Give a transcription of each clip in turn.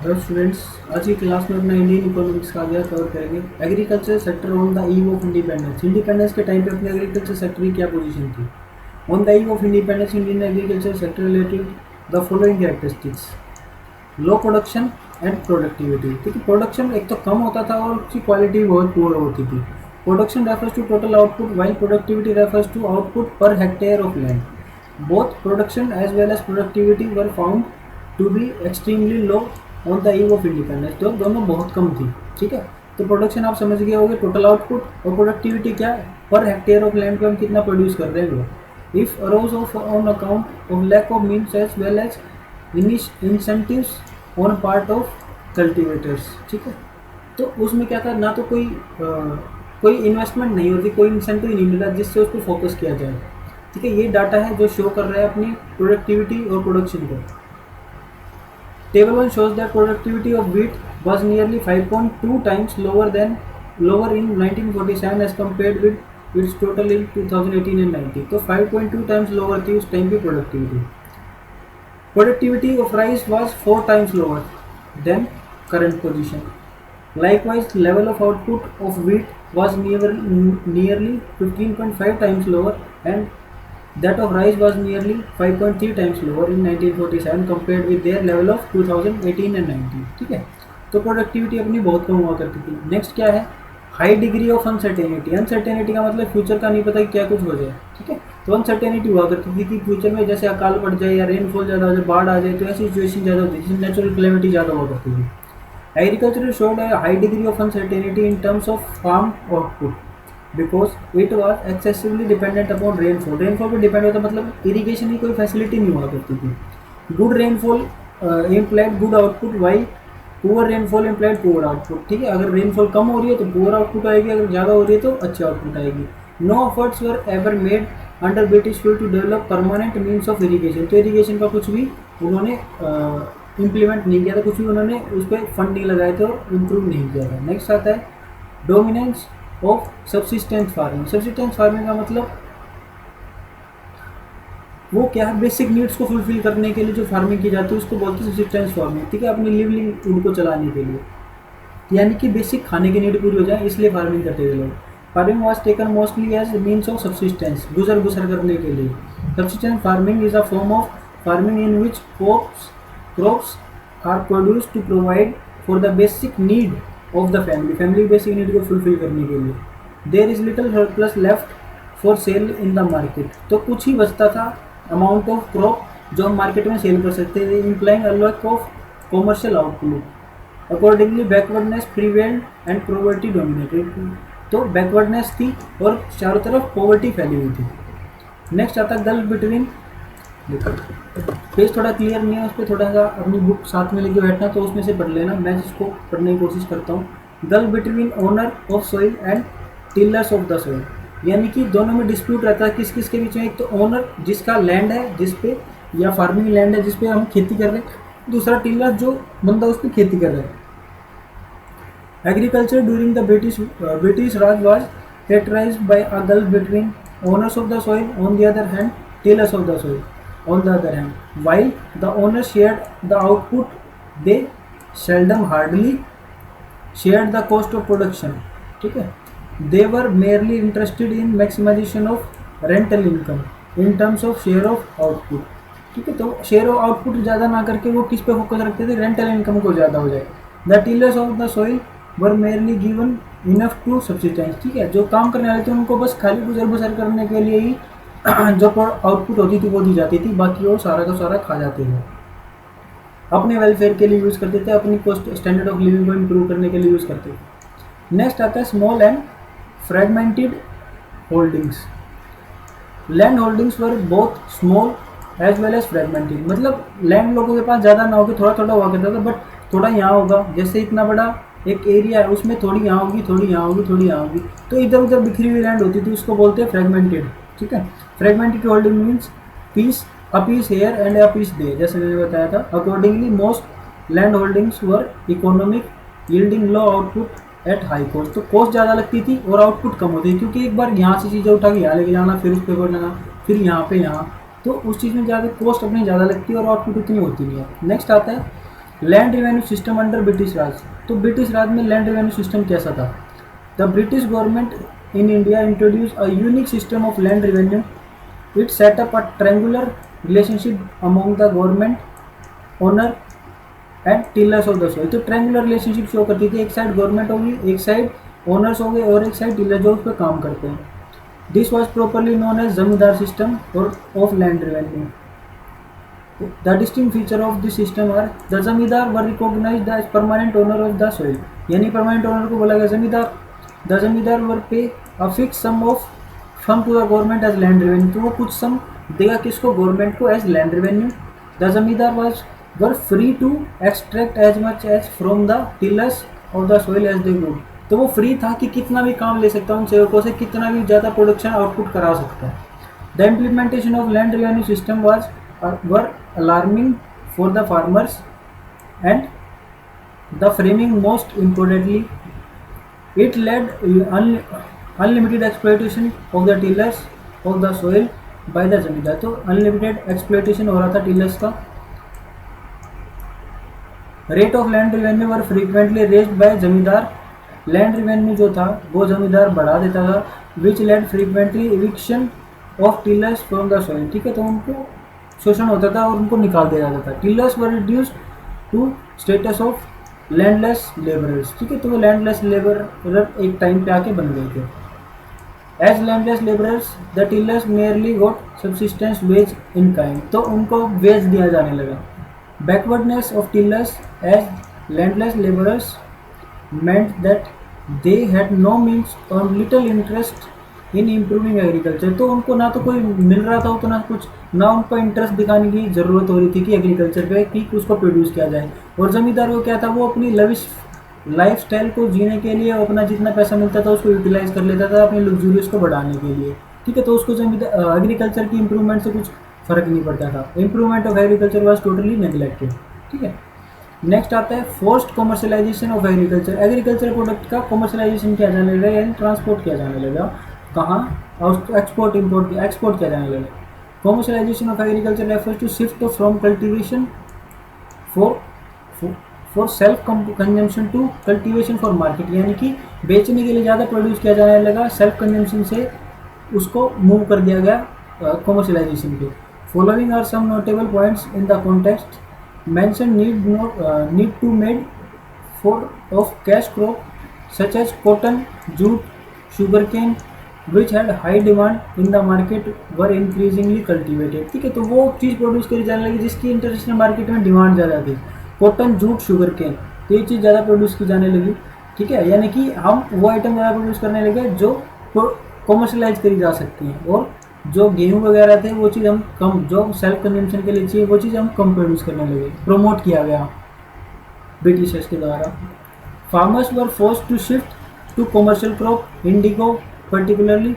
Hello students, आज की class में अपना इंडियन इकोनॉमिक्स का आगे कवर करेंगे। Agriculture sector on the eve of independence. Independence के टाइम पे अपने एग्रीकल्चर सेक्टर की क्या पोजीशन थी। On the eve of independence Indian agriculture sector related the following characteristics: low production and productivity. ठीक है, प्रोडक्शन एक तो कम होता था और उसकी क्वालिटी बहुत पुअर होती थी। Production refers to total output while productivity refers to output per hectare of land. Both production as well as productivity were found to be extremely low on the eve of independence. तो दोनों बहुत कम थी। ठीक है, तो production आप समझ गए होंगे, टोटल आउटपुट, और प्रोडक्टिविटी क्या है, पर हेक्टेयर ऑफ लैंड पे हम कितना प्रोड्यूस कर रहे हैं वो। If arose of on account of lack of means as well as incentives on part of cultivators. ठीक है, तो उसमें क्या था, ना तो कोई इन्वेस्टमेंट नहीं होती, कोई इंसेंटिव नहीं मिला जिससे उस पर फोकस किया जाए। ठीक है, ये डाटा है जो शो कर रहा है अपनी प्रोडक्टिविटी और प्रोडक्शन को। Table 1 shows that productivity of wheat was nearly 5.2 times lower in 1947 as compared with its total in 2018 and 90। तो 5.2 times lower थी उस टाइम की productivity. Productivity of rice was 4 times lower than current position। Likewise, level of output of wheat was nearly 15.5 times lower and that of rice was nearly 5.3 times lower in 1947 compared with their level of 2018 and 19। ठीक है, तो productivity अपनी बहुत कम हुआ करती थी। Next क्या है, high degree of uncertainty. Uncertainty का मतलब फ्यूचर का नहीं पता कि क्या कुछ हो जाए। ठीक है, तो अनसर्टेनिटी हुआ करती थी कि फ्यूचर में जैसे अकाल पड़ जाए या रेनफॉल ज़्यादा हो जाए, बाढ़ आ जाए, तो ऐसी सिचुएशन ज़्यादा होती थी, नेचुरल क्लेमिटी ज़्यादा हुआ करती थी। Agriculture showed a high degree of uncertainty in terms of farm output because it was excessively dependent upon rainfall। Rainfall पर डिपेंड होता, मतलब इरीगेशन की कोई फैसिलिटी नहीं हुआ करती थी। Good rainfall implied good output while poor rainfall implied poor output. ठीक है, अगर रेनफॉल कम हो रही है तो पुअर आउटपुट आएगी, अगर ज़्यादा हो रही है तो अच्छी आउटपुट आएगी। No efforts were ever made under British rule to develop permanent means of irrigation. तो इरीगेशन का कुछ भी उन्होंने इम्प्लीमेंट नहीं किया था, कुछ भी उन्होंने उस पर फंड नहीं लगाए थे और इम्प्रूव नहीं किया था। नेक्स्ट आता है dominance of subsistence farming. Subsistence farming का मतलब वो क्या है, बेसिक नीड्स को फुलफिल करने के लिए जो फार्मिंग की जाती है उसको बोलते हैं सब्सिस्टेंस फार्मिंग। ठीक है, अपनी लिवलिंग को चलाने के लिए, यानी कि बेसिक खाने की नीड पूरी हो जाए, इसलिए फार्मिंग करते थे लोग। Farming was taken mostly as means of subsistence, गुजर बसर करने के लिए। Subsistence farming is a form of farming in which crops are produced to provide for the basic need of the family। Family basic need को fulfil करने के लिए। There is little surplus left for sale in the market. तो कुछ ही बचता था amount of crop जो हम मार्केट में सेल कर सकते थे, implying a lack of commercial output. Accordingly backwardness prevailed and poverty dominated. तो बैकवर्डनेस थी और चारों तरफ पॉवर्टी फैली हुई थी। नेक्स्ट आता है गल्फ बिटवीन। पेज थोड़ा क्लियर नहीं है, उस पर थोड़ा सा अपनी बुक साथ में लेके बैठना, तो उसमें से पढ़ लेना, मैं जिसको पढ़ने की कोशिश करता हूँ। Gulf between owner of soil and tillers of the soil, यानी कि दोनों में डिस्प्यूट रहता है किस किस के बीच में। एक तो ओनर जिसका लैंड है जिस पे, या फार्मिंग लैंड है जिस पे हम खेती कर रहे हैं, दूसरा टिलर जो बंदा उस पर खेती कर रहा है। Agriculture during the British Raj was characterized by a gulf between owners of the soil on the other hand, tillers of the soil on the other hand। While the owners shared the output, they seldom hardly shared the cost of production। ठीक है, they were merely interested in maximization of rental income in terms of share of output। ठीक है, तो share of output ज़्यादा ना करके वो किस पे फोकस रखते थे, रेंटल इनकम को ज़्यादा हो जाए। The tillers of the soil were merely given enough to subsistence। ठीक है, जो काम करने वाले थे उनको बस खाली गुजर बसर करने के लिए ही जो आउटपुट होती थी वो दी जाती थी, बाकी वो सारा का सारा खा जाते थे, अपने वेलफेयर के लिए यूज़ करते थे, अपनी कॉस्ट स्टैंडर्ड ऑफ लिविंग को इम्प्रूव करने के लिए यूज़ करते थे। नेक्स्ट आता है small and fragmented holdings. Land holdings were both small as well as fragmented. मतलब लैंड लोगों के पास ज़्यादा ना होगी, थोड़ा थोड़ा हुआ करता था, बट थोड़ा यहाँ होगा, जैसे इतना बड़ा एक एरिया है उसमें थोड़ी यहाँ होगी, थोड़ी यहाँ होगी, थोड़ी यहाँ होगी, तो इधर उधर बिखरी हुई लैंड होती थी, उसको बोलते हैं फ्रेगमेंटेड। ठीक है, fragmented holding means piece a piece here and a piece there, जैसे मैंने बताया था। Accordingly most land holdings were economic yielding low output at high cost. तो कॉस्ट ज़्यादा लगती थी और आउटपुट कम होती थी, क्योंकि एक बार यहाँ से चीज़ें उठा के यहाँ लेके जाना, फिर उस पे करना, फिर यहाँ, तो उस चीज़ में ज़्यादा कॉस्ट अपनी ज़्यादा लगती है और आउटपुट उतनी होती नहीं है। नेक्स्ट आता है land revenue system under British Raj. तो ब्रिटिश राज में लैंड रेवेन्यू सिस्टम कैसा था? The British government in India introduce a unique system of land revenue. It set up a triangular relationship among the government owner and tillers of the soil. तो triangular relationship show करती थी, एक side government होगी, एक side owners हो गए और एक साइड टिलर जो उस पर काम करते हैं। This was properly known as zamindar system or of land revenue. The distinct feature of this system are the जमींदार were recognized as permanent owner of the soil। यानी परमानेंट ओनर को बोला गया जमींदार। The zamindar were pay a fix sum of sum to the government as land revenue. तो वो कुछ सम देगा किसको? गवर्नमेंट को as land revenue. The zamindar were free to extract as much as from the tillers of the soil as they could. तो वो free था कि कितना भी काम ले सकता है उन सेवकों से, कितना भी ज़्यादा प्रोडक्शन आउटपुट करा सकता है। The implementation of land revenue system were alarming for the farmers and the framing most importantly it led unlimited exploitation of the tillers of the soil by the जमींदार। तो अनलिमिटेड एक्सप्लोइटेशन हो रहा था tillers का। Rate of land revenue were frequently raised bye जमींदार। Land revenue जो था वो जमींदार बढ़ा देता था। विच lead frequently eviction of tillers from the soil. ठीक है, तो उनको शोषण होता था और उनको निकाल दिया जाता था। Tillers were reduced to status of landless labourers. ठीक है, तो वो लैंडलेस लेबरर एक टाइम पे आके बन गए थे। As landless labourers the tillers merely got subsistence wage in kind. तो उनको वेज दिया जाने लगा। Backwardness of tillers as landless labourers meant that they had no means or little interest in improving agriculture. तो उनको ना तो कोई मिल रहा था तो ना कुछ, ना उनको इंटरेस्ट दिखाने की ज़रूरत हो रही थी कि एग्रीकल्चर पे कि उसको प्रोड्यूस किया जाए। और ज़मींदार को क्या था, वो अपनी लविश लाइफ स्टाइल को जीने के लिए अपना जितना पैसा मिलता था उसको यूटिलाइज कर लेता था अपनी लग्जूरियस को बढ़ाने के लिए। ठीक है, तो उसको जमींदार एग्रीकल्चर की इंप्रूवमेंट से कुछ फ़र्क नहीं पड़ता था। Improvement of agriculture was totally neglected. ठीक है, नेक्स्ट आता है forced commercialisation of agriculture. Agriculture product का कमर्शलाइजेशन किया जाने लगा यानी ट्रांसपोर्ट किया जाने लगा। कहाँ? एक्सपोर्ट इम्पोर्ट एक्सपोर्ट किया जाने लगा। Commercialisation of agriculture refers to shift from cultivation for self consumption to cultivation for market. यानी कि बेचने के लिए ज़्यादा प्रोड्यूस किया जाने लगा, सेल्फ कंजम्पशन से उसको मूव कर दिया गया कमर्शलाइजेशन पे। Following are some notable points in the context mention need to made for of cash crop such as cotton, jute, sugarcane which had high demand in the market were increasingly cultivated। ठीक है, तो वो चीज़ produce करी जाने लगी जिसकी international market में demand ज़्यादा थी। कॉटन, जूट, शुगरकेन, तो ये चीज़ ज़्यादा प्रोड्यूस की जाने लगी। ठीक है, यानी कि हम वो आइटम ज़्यादा प्रोड्यूस करने लगे जो कॉमर्शलाइज करी जा सकती हैं। और जो गेहूं वगैरह थे वो चीज़ हम कम, जो सेल्फ कंजम्पशन के लिए चाहिए वो चीज़ हम कम प्रोड्यूस करने लगे। प्रमोट किया गया ब्रिटिशर्स के द्वारा। Farmers were forced to shift to commercial crop, indigo particularly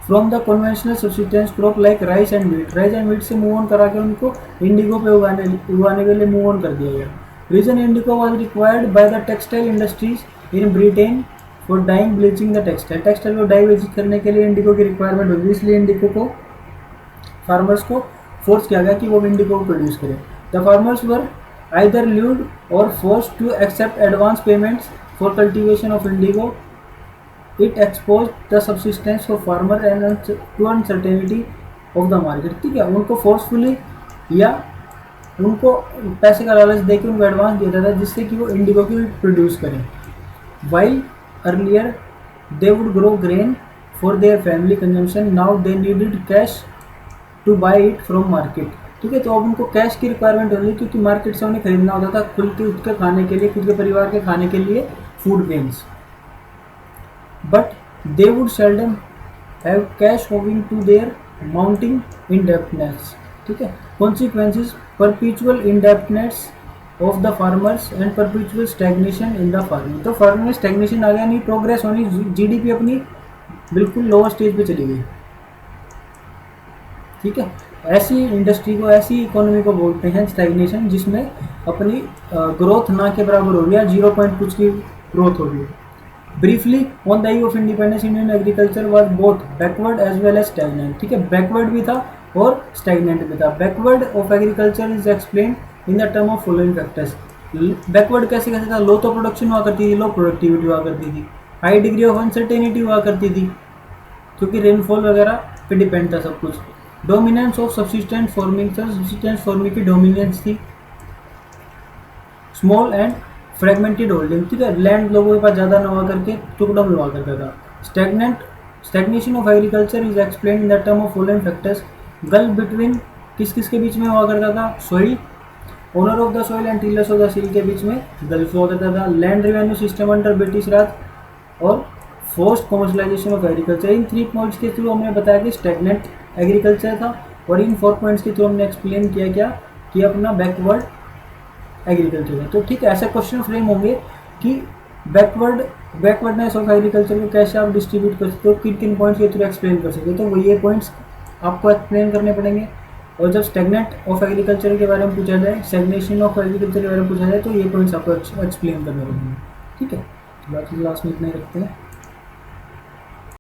from the conventional subsistence crop like rice and wheat. Rice and wheat से मूव ऑन करा के उनको इंडिगो पे उगाने के लिए मूव ऑन कर दिया गया। Reason indigo was required by the textile industries in Britain for dyeing bleaching the textile. Textile को डाई ब्लीच करने के लिए इंडिगो की रिक्वायरमेंट होगी, इसलिए इंडिगो को फार्मर्स को फोर्स किया गया कि वो इंडिगो को प्रोड्यूस करें। The farmers were either lured or forced to accept advance payments for cultivation of indigo. It exposed the subsistence of farmer and to uncertainty of the market. ठीक है, उनको फोर्सफुली या उनको पैसे का लालच देकर उनको एडवांस दिया जाता है जिससे कि वो इंडिगो की प्रोड्यूस करें। While earlier they would grow grain for their family consumption, now they needed cash to buy it from market। ठीक है, तो अब उनको कैश की रिक्वायरमेंट होगी क्योंकि मार्केट से उन्हें खरीदना होता था खुद के खाने के लिए, खुद के परिवार के खाने के लिए food grains. But they would seldom have cash owing to their mounting indebtedness. ठीक है, consequences perpetual indebtedness of the farmers and perpetual stagnation in the farming. तो फार्मिंग में स्टैग्नेशन आ गया, नहीं प्रोग्रेस होनी, जीडीपी अपनी बिल्कुल लोअर स्टेज पे चली गई। ठीक है, ऐसी इंडस्ट्री को, ऐसी इकोनॉमी को बोलते हैं स्टैग्नेशन जिसमें अपनी ग्रोथ ना के बराबर हो रही है, 0 पॉइंट कुछ की ग्रोथ हो रही है। Briefly on the eve of independence Indian agriculture was both backward as well as stagnant. ठीक है, बैकवर्ड भी था और स्टैग्नेंट भी था। Backward of agriculture is explain in the term of following factors. Backward कैसे कैसे था, लो तो प्रोडक्शन हुआ करती थी, लो प्रोडक्टिविटी हुआ करती थी, हाई डिग्री ऑफ अनसर्टेनिटी हुआ करती थी क्योंकि रेनफॉल वगैरह पे डिपेंड था सब कुछ। डोमिनेंस ऑफ सब्सिस्टेंट फार्मिंग, सब्सिस्टेंट फार्मिंग की डोमिनेंस थी। स्मॉल एंड फ्रेगमेंटेड होल्डिंग, ठीक है, लैंड लोगों के पास ज़्यादा ना हुआ करके टुकड़ों में हुआ करता था। Stagnation of agriculture is explain in the term of following factors. Gulf between किस किस के बीच में हुआ करता था, soil owner of the soil and tillers of the soil के बीच में गल्फ हुआ करता था। Land revenue system under British Raj और फोर्स्ड कमर्शलाइजेशन ऑफ एग्रीकल्चर। इन 3 पॉइंट्स के थ्रू हमने बताया कि स्टेगनेंट एग्रीकल्चर था और इन 4 पॉइंट्स के थ्रू हमने एक्सप्लेन किया क्या कि अपना बैकवर्ड एग्रीकल्चर है। तो ठीक है, ऐसा क्वेश्चन फ्रेम होंगे कि बैकवर्डनेस ऑफ एग्रीकल्चर को कैसे आप डिस्ट्रीब्यूट कर सकते हो, किन किन पॉइंट्स के थ्रू एक्सप्लेन कर सकते हो, तो वो ये पॉइंट्स आपको एक्सप्लेन करने पड़ेंगे। और जब स्टेगनेंट ऑफ एग्रीकल्चर के बारे में पूछा जाए, स्टेगनेशन ऑफ एग्रीकल्चर के बारे में पूछा जाए, तो ये पॉइंट्स आपको एक्सप्लेन करने पड़ेंगे। ठीक है, तो बाकी क्लास में इतना ही रखते हैं।